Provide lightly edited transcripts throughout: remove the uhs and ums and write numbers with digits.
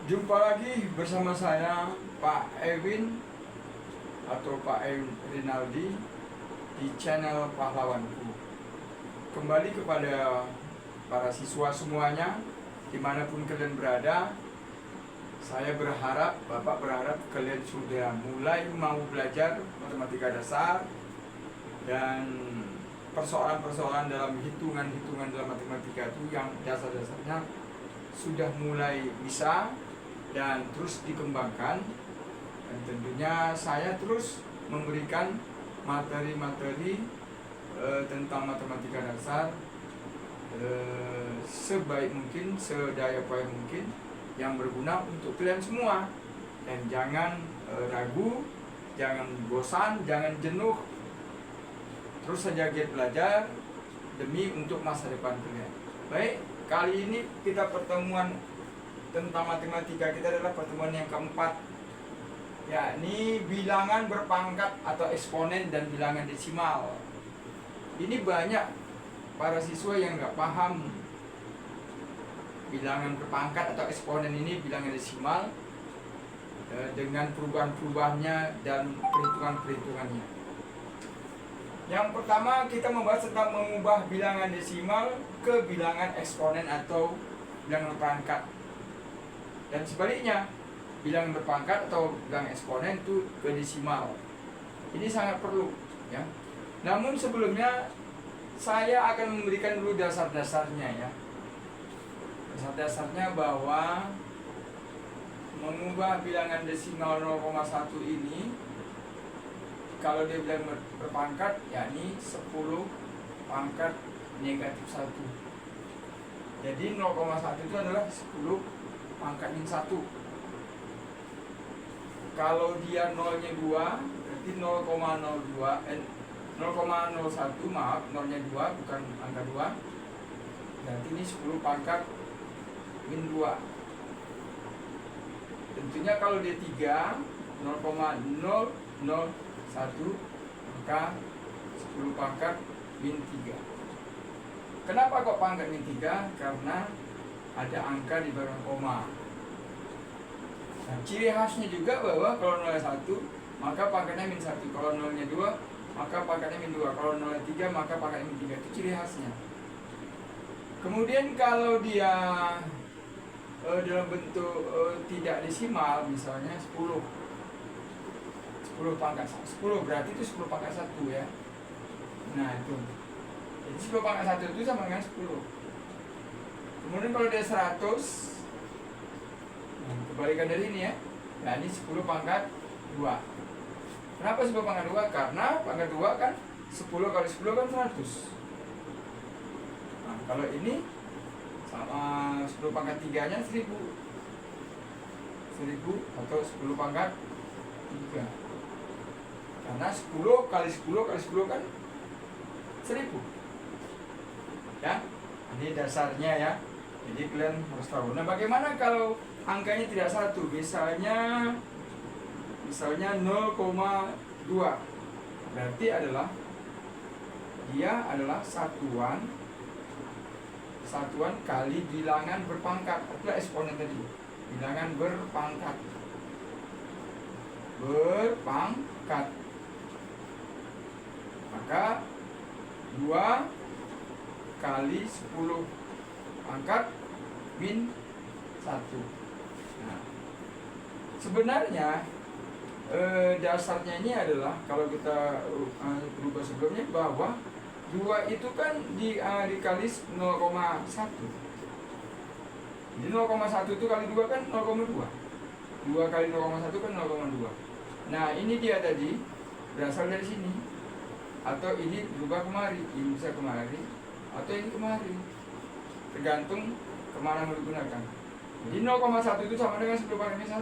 Jumpa lagi bersama saya Pak Ewin atau Pak Rinaldi di channel Pahlawanku. Kembali kepada para siswa semuanya, dimanapun kalian berada, saya berharap, Bapak berharap kalian sudah mulai mau belajar matematika dasar dan persoalan-persoalan dalam hitungan-hitungan dalam matematika itu yang dasar-dasarnya sudah mulai bisa dan terus dikembangkan. Dan tentunya saya terus memberikan materi-materi tentang matematika dasar sebaik mungkin, sedaya upaya mungkin, yang berguna untuk kalian semua. Dan jangan ragu, jangan bosan, jangan jenuh, terus saja giat belajar demi untuk masa depan kalian. Baik, kali ini kita pertemuan tentang matematika kita adalah pertemuan yang keempat, yakni bilangan berpangkat atau eksponen dan bilangan desimal. Ini banyak para siswa yang nggak paham bilangan berpangkat atau eksponen ini, bilangan desimal, dengan perubahan-perubahannya dan perhitungan-perhitungannya. Yang pertama kita membahas tentang mengubah bilangan desimal ke bilangan eksponen atau bilangan berpangkat. Dan sebaliknya, bilangan berpangkat atau bilangan eksponen itu ke desimal. Ini sangat perlu, ya. Namun sebelumnya saya akan memberikan dulu dasar-dasarnya, ya. Dasar-dasarnya bahwa mengubah bilangan desimal 0,1 ini, kalau dia bilangan berpangkat, yakni 10 pangkat negatif 1. Jadi 0,1 itu adalah 10 pangkat min 1. Kalau dia nolnya 2, berarti 0,01, maaf, nolnya 2, bukan angka 2. Berarti ini 10 pangkat min 2. Tentunya kalau dia 3, 0,001, maka 10 pangkat min 3. Kenapa kok pangkat min 3? Karena ada angka di belakang koma. Nah, ciri khasnya juga bahwa kalau 0,1 maka pangkatnya min 1, kalau 0-nya 2 maka pangkatnya min 2, kalau 0-nya 3 maka pangkatnya min 3. Itu ciri khasnya. Kemudian kalau dia dalam bentuk tidak desimal, misalnya 10 pangkat 10, berarti itu 10 pangkat 1, ya. Nah, itu. Jadi 10 pangkat 1 itu sama dengan 10. Kemudian kalau dia 100, kebalikan dari ini, ya. Nah, ini 10 pangkat 2. Kenapa 10 pangkat 2? Karena pangkat 2 kan 10 kali 10 kan 100. Nah, kalau ini sama 10 pangkat 3-nya 1000 atau 10 pangkat 3. Karena 10 kali 10 kali 10 kan 1000. Ya, ini dasarnya, ya. Jadi kalian harus tahu. Nah, bagaimana kalau angkanya tidak 1? Misalnya 0,2. Berarti dia adalah satuan kali bilangan berpangkat. Itulah eksponen tadi. Bilangan berpangkat. Maka 2 kali 10 pangkat min 1. Nah, sebenarnya dasarnya ini adalah, kalau kita berubah sebelumnya, bahwa 2 itu kan dikali 0,1. Jadi 0,1 itu kali 2 kan 0,2. 2 kali 0,1 kan 0,2. Nah, ini dia tadi berasal dari sini. Atau ini berubah kemari, ini bisa kemari, atau ini kemari, tergantung kemana mau digunakan. Jadi 0,1 itu sama dengan 10 pangkat min 1.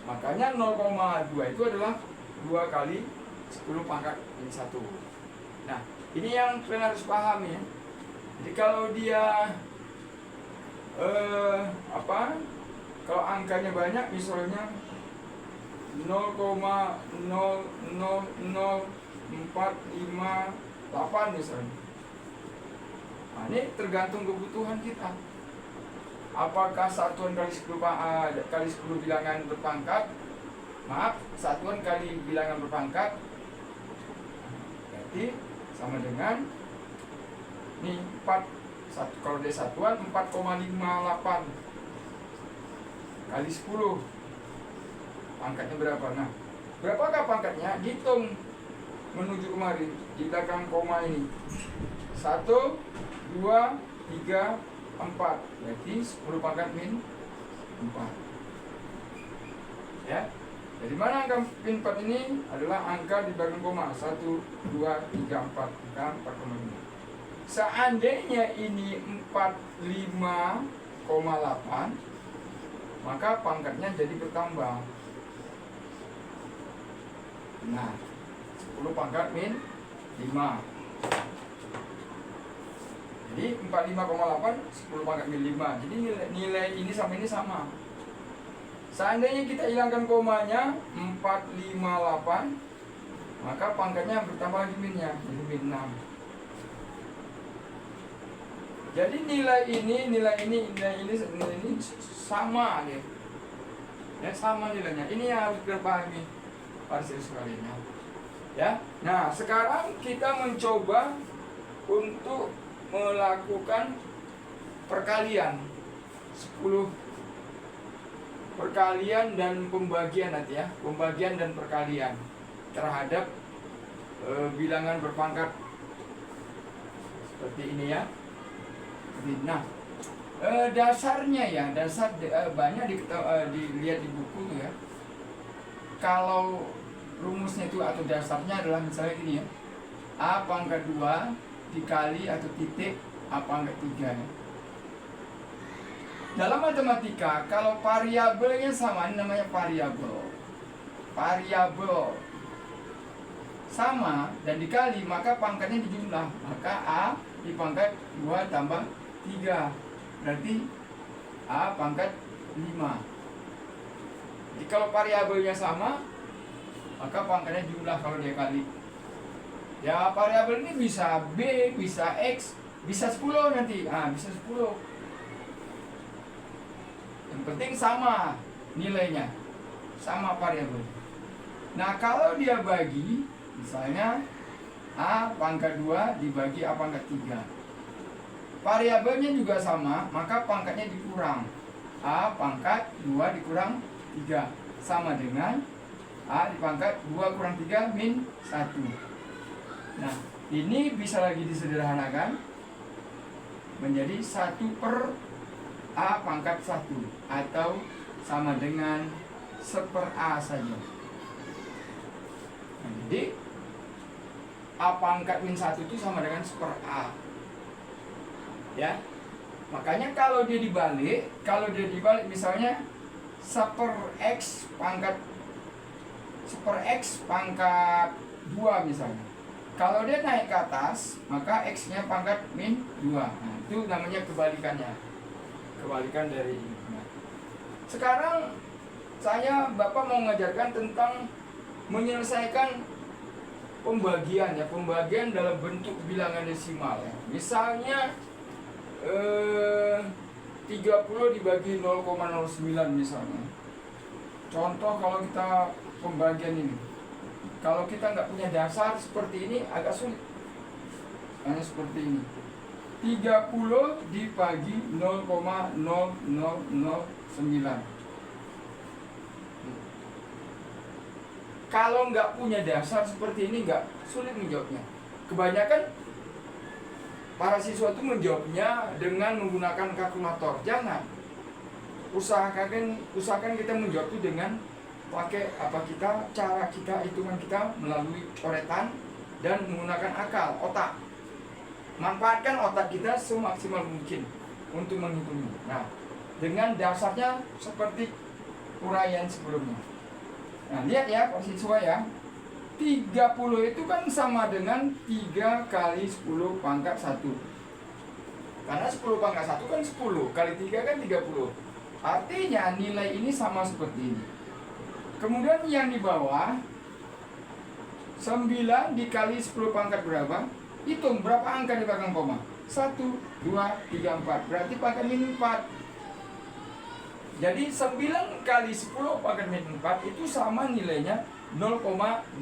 Makanya 0,2 itu adalah 2 kali 10 pangkat min 1. Nah, ini yang kalian harus pahami, ya. Jadi kalau dia kalau angkanya banyak, misalnya 0,0000458 misalnya. Nah, ini tergantung kebutuhan kita. apakah satuan kali 10 kali 10 bilangan berpangkat, maaf, satuan kali bilangan berpangkat, berarti sama dengan ini 4, kalau dia satuan 4,58 kali 10. Pangkatnya berapa? Nah, berapakah pangkatnya? Hitung menuju kemari di belakang koma ini. 1, 2, 3, 4. Berarti 10 pangkat min 4. Ya. Dari mana angka min 4 ini? Adalah angka di belakang koma. 1, 2, 3, 4. Angka 4,5. Seandainya ini 45,8, maka pangkatnya jadi bertambah. Nah, 10 pangkat min 5. Jadi 45,8 10 pangkat min 5. Jadi nilai ini sama ini sama. Seandainya kita hilangkan komanya 458, maka pangkatnya bertambah lagi minnya, jadi min 6. Jadi nilai ini sama nih. Ya, sama nilainya. Ini yang harus dipahami para siswa sekalian. Ya. Nah, sekarang kita mencoba untuk melakukan perkalian 10 perkalian dan pembagian nanti ya, pembagian dan perkalian terhadap bilangan berpangkat seperti ini ya. Nah, dasarnya ya, banyak dilihat di buku tuh ya. Kalau rumusnya itu atau dasarnya adalah misalnya ini ya, A pangkat 2 dikali atau titik A pangkat 3 ya. Dalam matematika, kalau variabelnya sama, ini namanya variabel. Variabel sama dan dikali, maka pangkatnya dijumlah. Maka A di pangkat 2 tambah 3. Berarti A pangkat 5. Jadi kalau variabelnya sama, maka pangkatnya jumlah kalau dia kali. Ya, variabel ini bisa B, bisa X, bisa 10 nanti. Bisa 10. Yang penting sama nilainya, sama variabel. Nah, kalau dia bagi, misalnya A pangkat 2 dibagi A pangkat 3. Variabelnya juga sama, maka pangkatnya dikurang. A pangkat 2 dikurang 3. Sama dengan A di pangkat 2 kurang 3 min 1. Nah, ini bisa lagi disederhanakan menjadi 1 per A pangkat 1, atau sama dengan 1/A saja. Nah, jadi A pangkat min 1 itu sama dengan 1/A. Ya. Makanya kalau dia dibalik misalnya 1/X pangkat 2 misalnya. Kalau dia naik ke atas, maka X-nya pangkat min 2. Nah, itu namanya kebalikannya. Kebalikan dari ini. Nah, sekarang Bapak mau mengajarkan tentang menyelesaikan pembagian ya, pembagian dalam bentuk bilangan desimal ya. Misalnya 30 dibagi 0,09 misalnya. Contoh kalau kita pembagian ini, kalau kita nggak punya dasar seperti ini agak sulit. Hanya seperti ini. 30 dibagi 0,0009. Kalau nggak punya dasar seperti ini nggak sulit menjawabnya. Kebanyakan para siswa itu menjawabnya dengan menggunakan kalkulator. Jangan. Usahakan kita menjawab itu dengan pakai cara kita, hitungan kita melalui coretan dan menggunakan akal, otak. Manfaatkan otak kita semaksimal mungkin untuk menghitungnya. Nah, dengan dasarnya seperti uraian sebelumnya. Nah, lihat ya para siswa ya. 30 itu kan sama dengan 3 kali 10 pangkat 1. Karena 10 pangkat 1 kan 10, kali 3 kan 30. Artinya nilai ini sama seperti ini. Kemudian yang di bawah 9 dikali 10 pangkat berapa? Hitung berapa angka di belakang koma. 1, 2, 3, 4. Berarti pangkat min 4. Jadi 9 kali 10 pangkat min 4 itu sama nilainya 0,0009.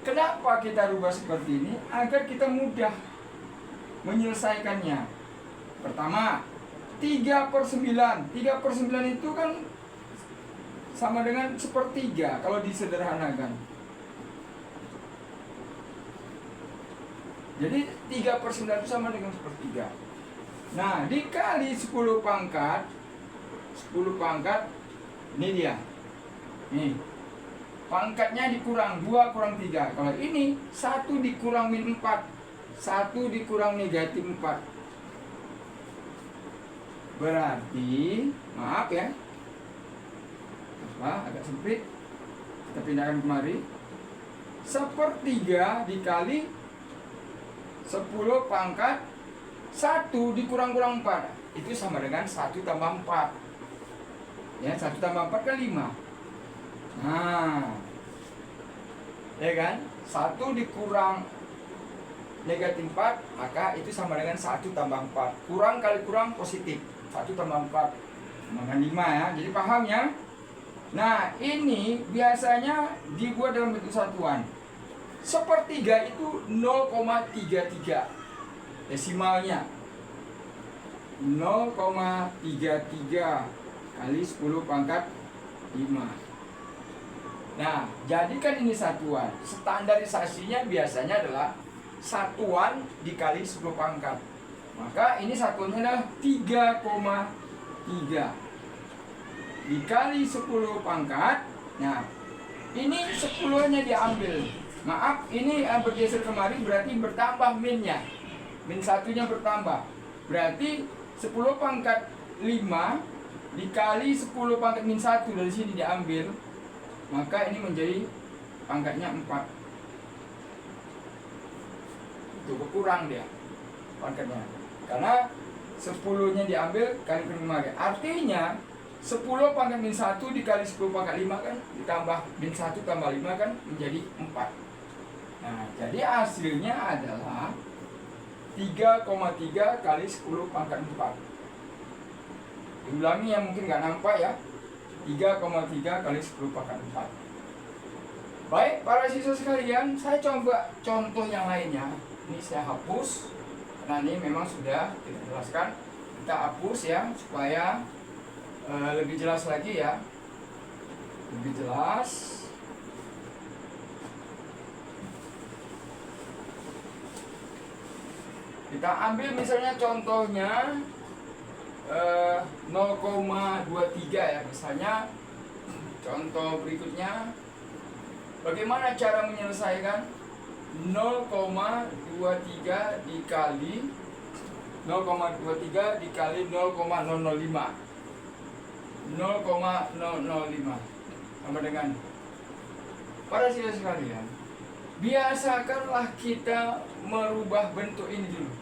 Kenapa kita rubah seperti ini? Agar kita mudah menyelesaikannya. Pertama, 3/9. 3/9 itu kan sama dengan 1/3 kalau disederhanakan. Jadi 3/9 itu sama dengan 1/3. Nah, dikali 10 pangkat, 10 pangkat, ini dia. Nih, pangkatnya dikurang 2 kurang 3. Kalau ini 1 dikurang min 4, 1 dikurang negatif 4. Berarti, maaf ya, agak sempit, kita pindahkan kemari. 1/3 dikali 10 pangkat 1 dikurang-kurang 4, itu sama dengan 1 tambah 4. Ya, 1 tambah 4 kan 5. Nah, ya kan? 1 dikurang negatif 4, maka itu sama dengan 1 tambah 4. Kurang kali kurang positif. 1 tambah 4 sama 5 ya. Jadi paham ya? Nah, ini biasanya dibuat dalam bentuk satuan. 1/3 itu 0,33 desimalnya. 0,33 kali 10 pangkat 5. Nah, jadikan ini satuan. Standarisasinya biasanya adalah satuan dikali 10 pangkat. Maka ini satuannya adalah 3,3 dikali 10 pangkat. Nah, ini 10-nya diambil. Maaf, ini bergeser kemari berarti bertambah minnya. Min 1-nya bertambah. Berarti 10 pangkat 5 dikali 10 pangkat min 1 dari sini diambil. Maka ini menjadi pangkatnya 4. Itu berkurang dia pangkatnya. Karena 10-nya diambil kali kemari. Artinya 10 pangkat min 1 dikali 10 pangkat 5 kan ditambah min 1 tambah 5 kan menjadi 4. Nah, jadi hasilnya adalah 3,3 kali 10 pangkat 4. Diulangi yang mungkin nggak nampak ya. 3,3 kali 10 pangkat 4. Baik, para siswa sekalian, saya coba contoh yang lainnya. Ini saya hapus, karena ini memang sudah kita jelaskan. Kita hapus ya, supaya lebih jelas lagi ya. Lebih jelas. Kita ambil misalnya contohnya 0,23 ya. Misalnya contoh berikutnya, bagaimana cara menyelesaikan 0,23 dikali 0,23 dikali 0,005. 0,005 sama dengan, para siswa sekalian, biasakanlah kita merubah bentuk ini dulu.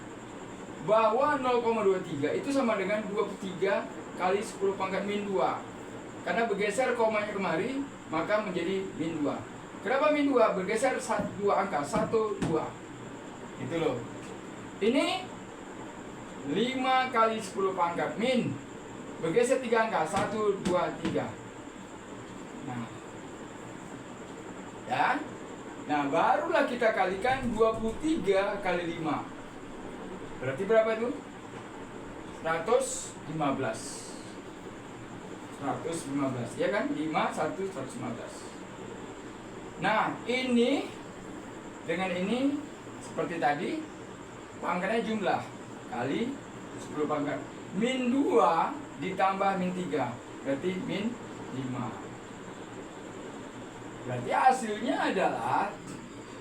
Bahwa 0,23 itu sama dengan 23 kali 10 pangkat min 2. Karena bergeser komanya kemari, maka menjadi min 2. Kenapa min 2? Bergeser 2 angka, 1, 2. Itu loh. Ini 5 kali 10 pangkat min, bergeser 3 angka, 1, 2, 3. Nah, ya. Nah, barulah kita kalikan 23 kali 5. Berarti berapa itu? 115. 115, ya kan? 5, 1, 115. Nah, ini dengan ini seperti tadi, pangkatnya jumlah kali 10 pangkat. Min 2 ditambah min 3, berarti min 5. Berarti hasilnya adalah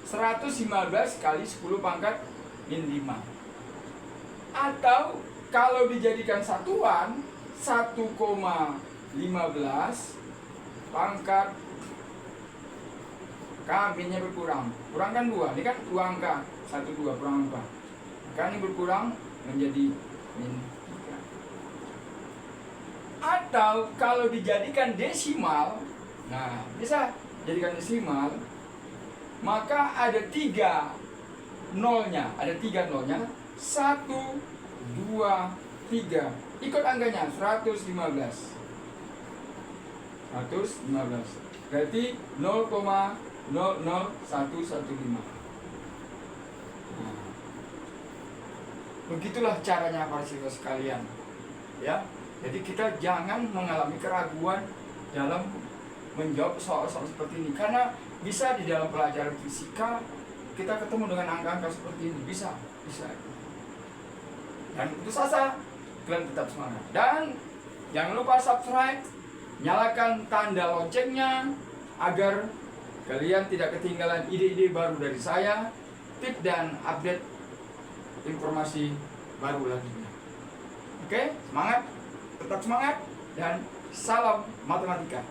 115 kali 10 pangkat min 5. Atau kalau dijadikan satuan, 1,15 pangkat K minnya berkurang. Kurang kan 2, ini kan 2 angka, 1, 2 kurang 4. Maka ini berkurang menjadi min 3. Atau kalau dijadikan desimal, nah bisa jadikan desimal, maka ada 3 nolnya, 1, 2, 3. Ikut angkanya 115. Berarti 0,00115. Begitulah caranya para siswa sekalian. Ya. Jadi kita jangan mengalami keraguan dalam menjawab soal-soal seperti ini, karena bisa di dalam pelajaran fisika kita ketemu dengan angka-angka seperti ini, bisa. Dan putus asa, kalian tetap semangat. Dan jangan lupa subscribe, nyalakan tanda loncengnya agar kalian tidak ketinggalan ide-ide baru dari saya, tips dan update informasi baru lagi. Oke, semangat, tetap semangat, dan salam matematika.